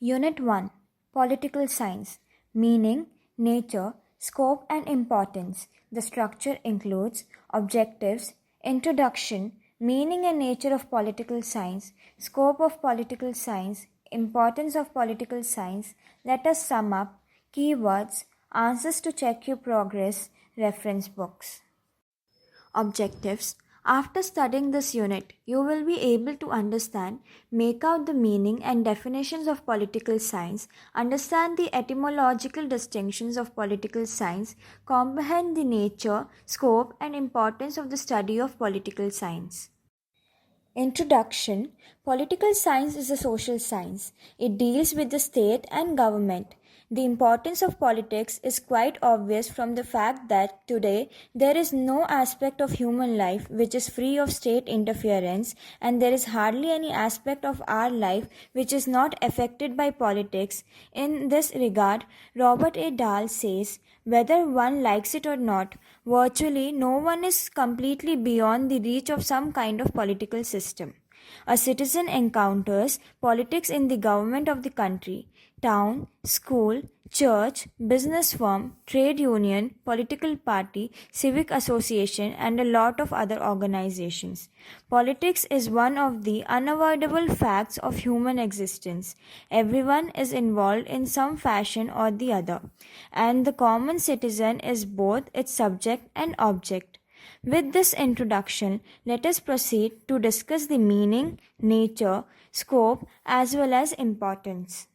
Unit 1 Political Science Meaning, Nature, Scope and Importance. The structure includes objectives, introduction, meaning and nature of political science, scope of political science, importance of political science. Let us sum up keywords, answers to check your progress, reference books. Objectives. After studying this unit, you will be able to understand, make out the meaning and definitions of political science, understand the etymological distinctions of political science, comprehend the nature, scope, and importance of the study of political science. Introduction. Political science is a social science. It deals with the state and government. The importance of politics is quite obvious from the fact that today there is no aspect of human life which is free of state interference, and there is hardly any aspect of our life which is not affected by politics. In this regard, Robert A. Dahl says, whether one likes it or not, virtually no one is completely beyond the reach of some kind of political system. A citizen encounters politics in the government of the country, town, school, church, business firm, trade union, political party, civic association, and a lot of other organizations. Politics is one of the unavoidable facts of human existence. Everyone is involved in some fashion or the other, and the common citizen is both its subject and object. With this introduction, let us proceed to discuss the meaning, nature, scope, as well as importance.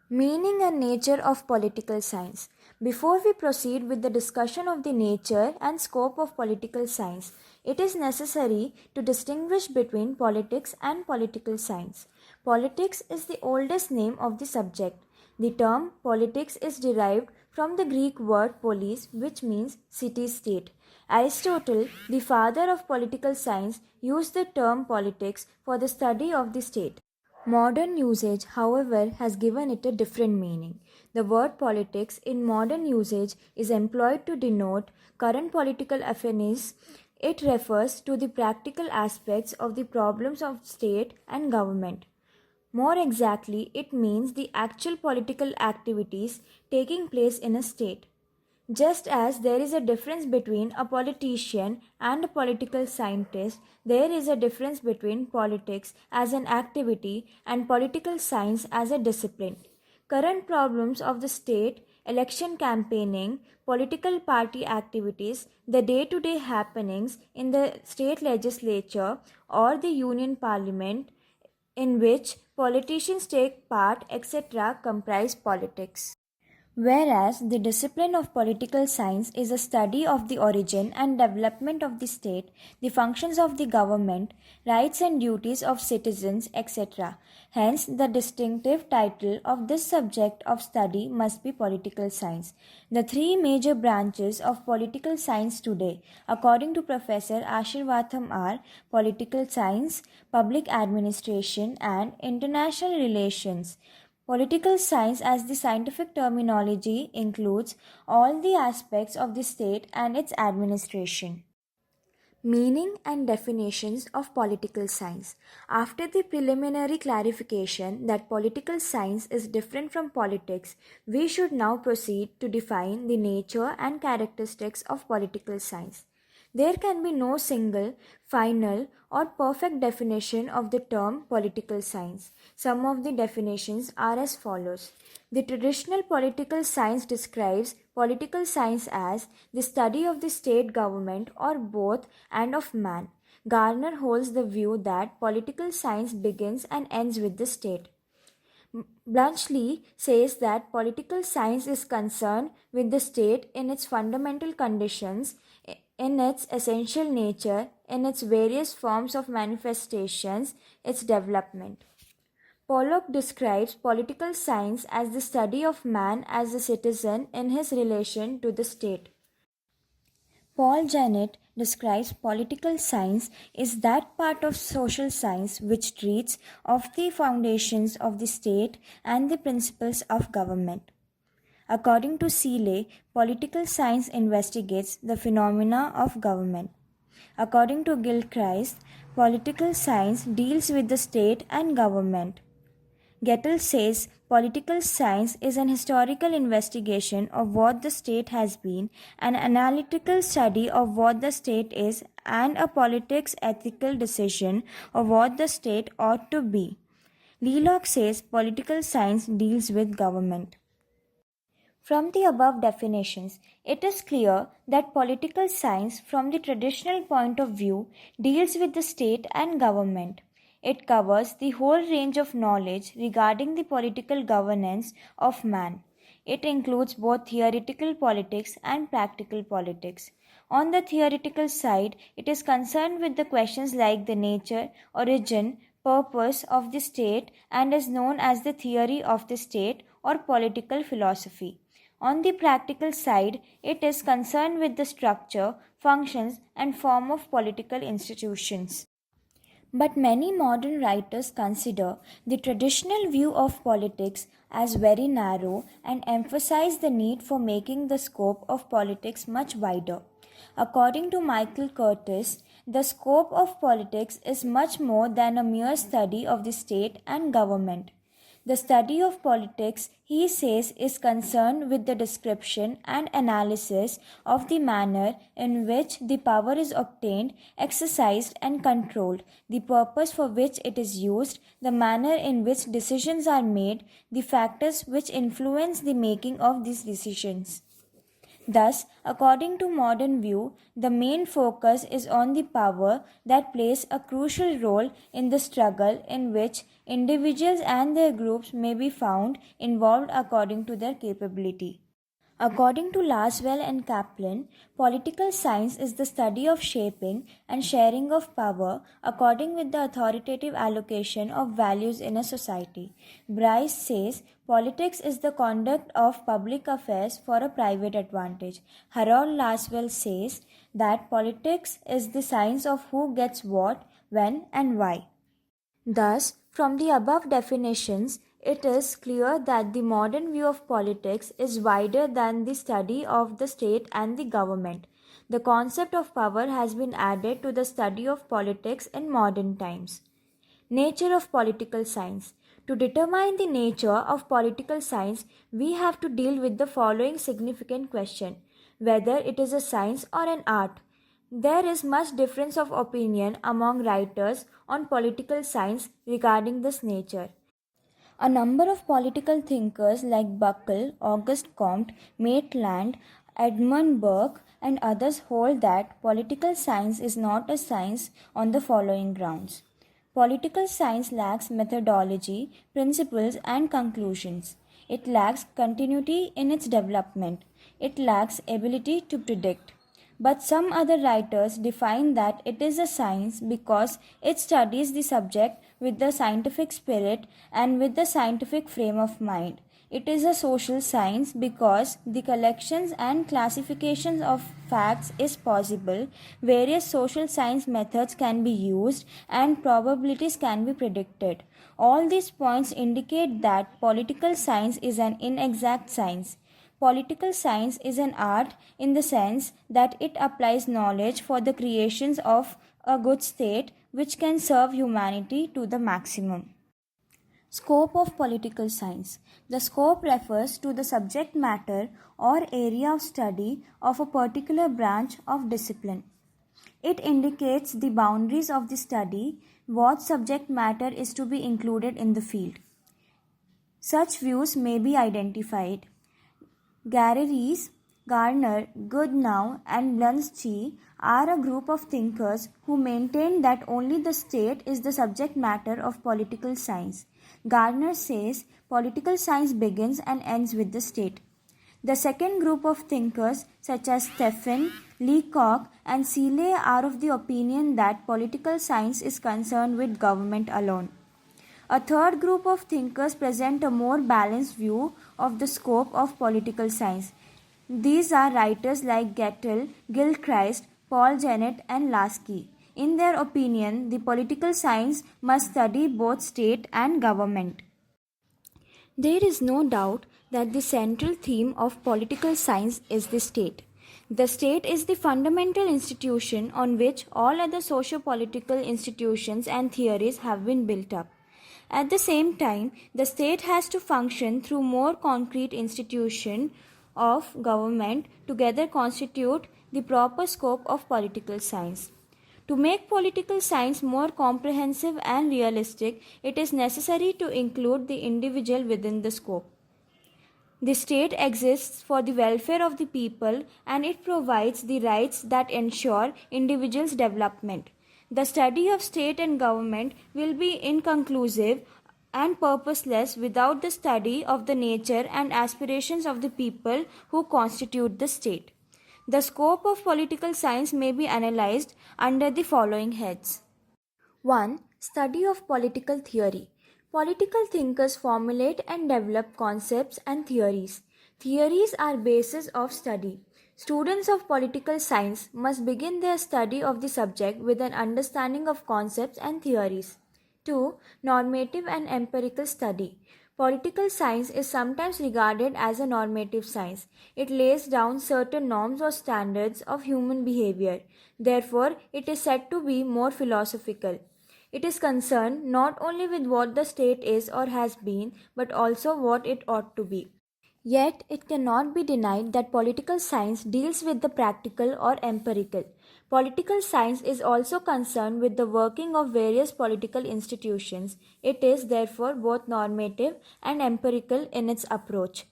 Meaning and nature of political science. Before we proceed with the discussion of the nature and scope of political science, it is necessary to distinguish between politics and political science. Politics is the oldest name of the subject. The term politics is derived from the Greek word polis, which means city-state. Aristotle, the father of political science, used the term politics for the study of the state. Modern usage, however, has given it a different meaning. The word politics in modern usage is employed to denote current political affairs. It refers to the practical aspects of the problems of state and government. More exactly, it means the actual political activities taking place in a state. Just as there is a difference between a politician and a political scientist, there is a difference between politics as an activity and political science as a discipline. Current problems of the state, election campaigning, political party activities, the day-to-day happenings in the state legislature or the union parliament in which politicians take part, etc., comprise politics. Whereas the discipline of political science is a study of the origin and development of the state, the functions of the government, rights and duties of citizens, etc. Hence, the distinctive title of this subject of study must be political science. The three major branches of political science today, according to Professor Ashirvatham, are political science, public administration, and international relations. Political science, as the scientific terminology, includes all the aspects of the state and its administration. Meaning and definitions of political science. After the preliminary clarification that political science is different from politics, we should now proceed to define the nature and characteristics of political science. There can be no single, final, or perfect definition of the term political science. Some of the definitions are as follows. The traditional political science describes political science as the study of the state government or both and of man. Garner holds the view that political science begins and ends with the state. Bluntschli says that political science is concerned with the state in its fundamental conditions, in its essential nature, in its various forms of manifestations, its development. Pollock describes political science as the study of man as a citizen in his relation to the state. Paul Janet describes political science as that part of social science which treats of the foundations of the state and the principles of government. According to Seeley, political science investigates the phenomena of government. According to Gilchrist, political science deals with the state and government. Gettel says political science is an historical investigation of what the state has been, an analytical study of what the state is, and a politics ethical decision of what the state ought to be. Lealock says political science deals with government. From the above definitions, it is clear that political science, from the traditional point of view, deals with the state and government. It covers the whole range of knowledge regarding the political governance of man. It includes both theoretical politics and practical politics. On the theoretical side, it is concerned with the questions like the nature, origin, purpose of the state and is known as the theory of the state or political philosophy. On the practical side, it is concerned with the structure, functions, and form of political institutions. But many modern writers consider the traditional view of politics as very narrow and emphasize the need for making the scope of politics much wider. According to Michael Curtis, the scope of politics is much more than a mere study of the state and government. The study of politics, he says, is concerned with the description and analysis of the manner in which the power is obtained, exercised, and controlled, the purpose for which it is used, the manner in which decisions are made, the factors which influence the making of these decisions. Thus, according to modern view, the main focus is on the power that plays a crucial role in the struggle in which individuals and their groups may be found involved according to their capability. According to Laswell and Kaplan, political science is the study of shaping and sharing of power according with the authoritative allocation of values in a society. Bryce says politics is the conduct of public affairs for a private advantage. Harold Laswell says that politics is the science of who gets what, when, and why. Thus, from the above definitions, it is clear that the modern view of politics is wider than the study of the state and the government. The concept of power has been added to the study of politics in modern times. Nature of political science. To determine the nature of political science, we have to deal with the following significant question: whether it is a science or an art. There is much difference of opinion among writers on political science regarding this nature. A number of political thinkers like Buckle, Auguste Comte, Maitland, Edmund Burke, and others hold that political science is not a science on the following grounds. Political science lacks methodology, principles, and conclusions. It lacks continuity in its development. It lacks ability to predict. But some other writers define that it is a science because it studies the subject with the scientific spirit and with the scientific frame of mind. It is a social science because the collections and classifications of facts is possible, various social science methods can be used, and probabilities can be predicted. All these points indicate that political science is an inexact science. Political science is an art in the sense that it applies knowledge for the creations of a good state which can serve humanity to the maximum. Scope of political science. The scope refers to the subject matter or area of study of a particular branch of discipline. It indicates the boundaries of the study, what subject matter is to be included in the field. Such views may be identified. Garreries, Garner, Goodnow, and Bluntschi are a group of thinkers who maintain that only the state is the subject matter of political science. Garner says political science begins and ends with the state. The second group of thinkers, such as Stephen, Leacock, and Seeley, are of the opinion that political science is concerned with government alone. A third group of thinkers present a more balanced view of the scope of political science. These are writers like Gettel, Gilchrist, Paul Jennett, and Lasky. In their opinion, the political science must study both state and government. There is no doubt that the central theme of political science is the state. The state is the fundamental institution on which all other socio-political institutions and theories have been built up. At the same time, the state has to function through more concrete institutions of government together constitute the proper scope of political science. To make political science more comprehensive and realistic, it is necessary to include the individual within the scope. The state exists for the welfare of the people and it provides the rights that ensure individuals' development. The study of state and government will be inconclusive and purposeless without the study of the nature and aspirations of the people who constitute the state. The scope of political science may be analyzed under the following heads. 1. Study of political theory. Political thinkers formulate and develop concepts and theories. Theories are basis of study. Students of political science must begin their study of the subject with an understanding of concepts and theories. 2. Normative and empirical study. Political science is sometimes regarded as a normative science. It lays down certain norms or standards of human behavior. Therefore, it is said to be more philosophical. It is concerned not only with what the state is or has been, but also what it ought to be. Yet, it cannot be denied that political science deals with the practical or empirical. Political science is also concerned with the working of various political institutions. It is, therefore, both normative and empirical in its approach.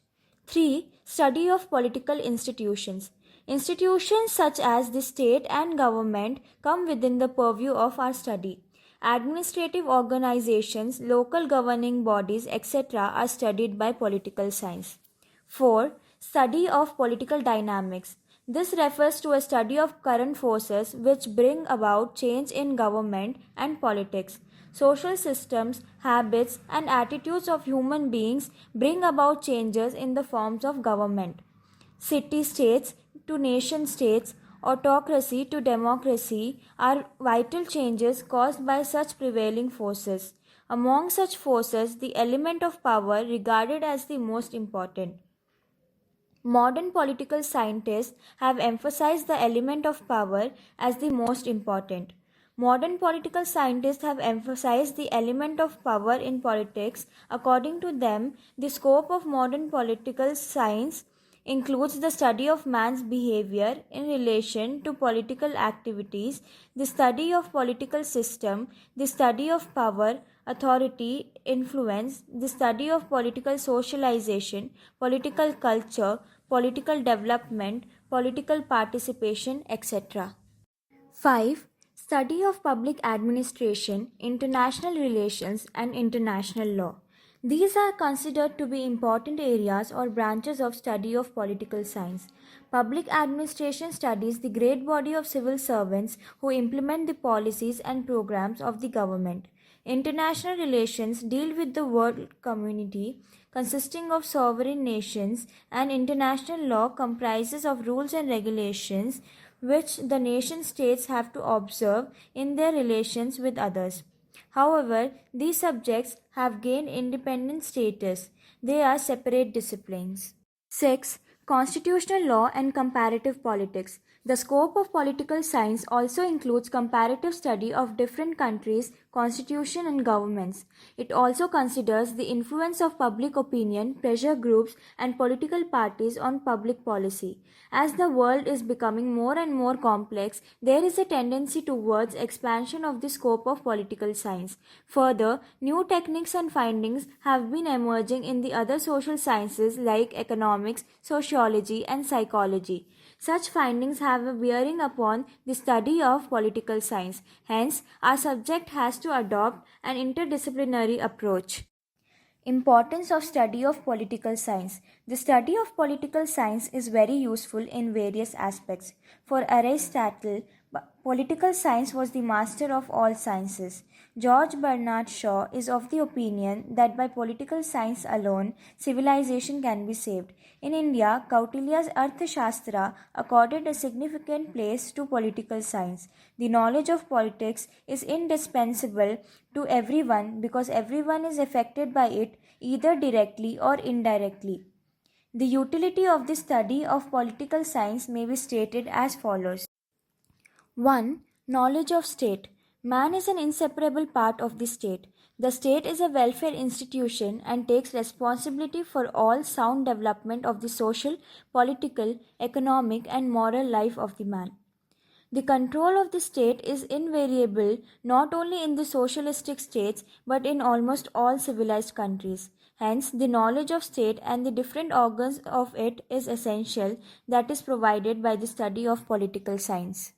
3. Study of political institutions. Institutions such as the state and government come within the purview of our study. Administrative organizations, local governing bodies, etc. are studied by political science. 4. Study of political dynamics. This refers to a study of current forces which bring about change in government and politics. Social systems, habits, and attitudes of human beings bring about changes in the forms of government. City-states to nation-states, autocracy to democracy are vital changes caused by such prevailing forces. Among such forces, the element of power regarded as the most important. Modern political scientists have emphasized the element of power as the most important. Modern political scientists have emphasized the element of power in politics. According to them, the scope of modern political science includes the study of man's behavior in relation to political activities, the study of political system, the study of power, authority, influence, the study of political socialization, political culture, political development, political participation, etc. 5. Study of public administration, international relations, and international law. These are considered to be important areas or branches of study of political science. Public administration studies the great body of civil servants who implement the policies and programs of the government. International relations deal with the world community consisting of sovereign nations, and international law comprises of rules and regulations which the nation states have to observe in their relations with others. However, these subjects have gained independent status. They are separate disciplines. 6. Constitutional law and comparative politics. The scope of political science also includes comparative study of different countries' constitution and governments. It also considers the influence of public opinion, pressure groups, and political parties on public policy. As the world is becoming more and more complex, there is a tendency towards expansion of the scope of political science. Further, new techniques and findings have been emerging in the other social sciences like economics, sociology, and psychology. Such findings have a bearing upon the study of political science. Hence, our subject has to adopt an interdisciplinary approach. Importance of study of political science. The study of political science is very useful in various aspects. For Aristotle, political science was the master of all sciences. George Bernard Shaw is of the opinion that by political science alone, civilization can be saved. In India, Kautilya's Arthashastra accorded a significant place to political science. The knowledge of politics is indispensable to everyone because everyone is affected by it either directly or indirectly. The utility of the study of political science may be stated as follows. 1. Knowledge of state. Man is an inseparable part of the state. The state is a welfare institution and takes responsibility for all sound development of the social, political, economic, and moral life of the man. The control of the state is invariable not only in the socialistic states but in almost all civilized countries. Hence, the knowledge of state and the different organs of it is essential, that is provided by the study of political science.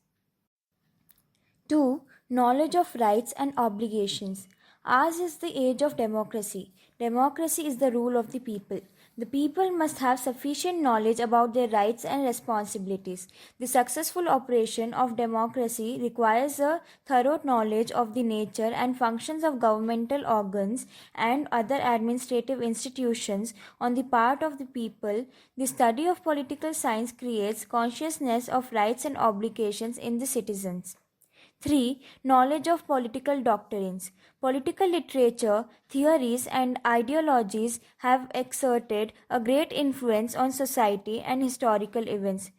2. Knowledge of rights and obligations. Ours is the age of democracy. Democracy is the rule of the people. The people must have sufficient knowledge about their rights and responsibilities. The successful operation of democracy requires a thorough knowledge of the nature and functions of governmental organs and other administrative institutions on the part of the people. The study of political science creates consciousness of rights and obligations in the citizens. 3. Knowledge of political doctrines. Political literature, theories, and ideologies have exerted a great influence on society and historical events.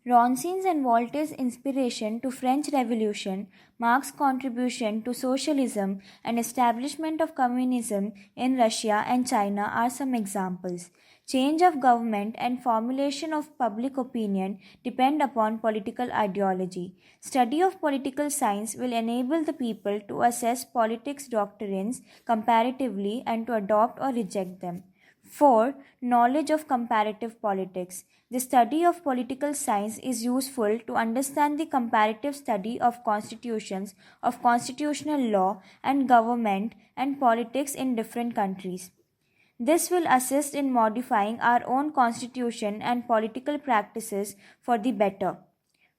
Rancine's and Voltaire's inspiration to French Revolution, Marx's contribution to socialism and establishment of communism in Russia and China are some examples. Change of government and formulation of public opinion depend upon political ideology. Study of political science will enable the people to assess politics doctrines comparatively and to adopt or reject them. 4. Knowledge of comparative politics. The study of political science is useful to understand the comparative study of constitutions, of constitutional law and government and politics in different countries. This will assist in modifying our own constitution and political practices for the better.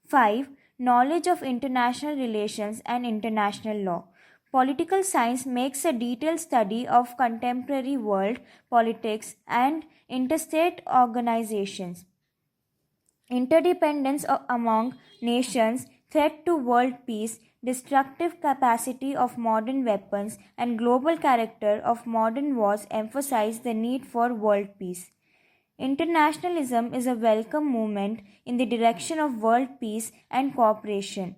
5. Knowledge of international relations and international law. Political science makes a detailed study of contemporary world politics and interstate organizations. Interdependence among nations, threat to world peace, destructive capacity of modern weapons, and global character of modern wars emphasize the need for world peace. Internationalism is a welcome movement in the direction of world peace and cooperation.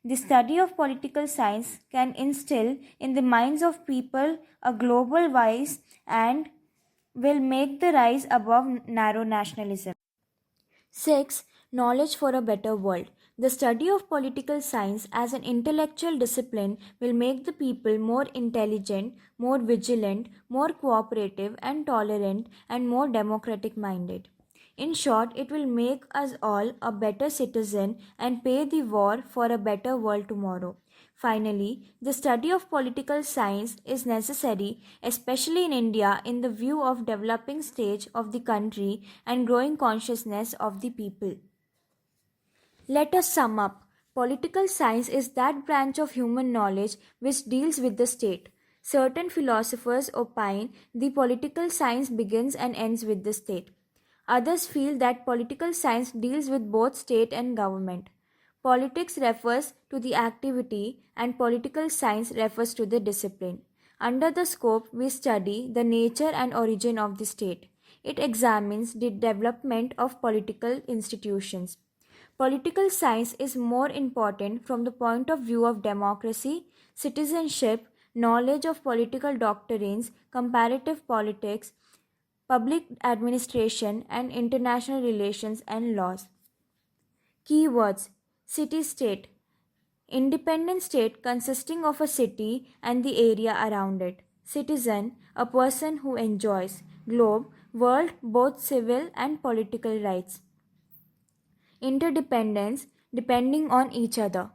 The study of political science can instill in the minds of people a global wise and will make the rise above narrow nationalism. 6. Knowledge for a better world. The study of political science as an intellectual discipline will make the people more intelligent, more vigilant, more cooperative and tolerant, and more democratic minded. In short, it will make us all a better citizen and pay the war for a better world tomorrow. Finally, the study of political science is necessary, especially in India, in the view of developing stage of the country and growing consciousness of the people. Let us sum up. Political science is that branch of human knowledge which deals with the state. Certain philosophers opine the political science begins and ends with the state. Others feel that political science deals with both state and government. Politics refers to the activity and political science refers to the discipline. Under the scope, we study the nature and origin of the state. It examines the development of political institutions. Political science is more important from the point of view of democracy, citizenship, knowledge of political doctrines, comparative politics, public administration, and international relations and laws. Keywords: City state. Independent state consisting of a city and the area around it. Citizen, a person who enjoys. Globe, world, both civil and political rights. Interdependence, depending on each other.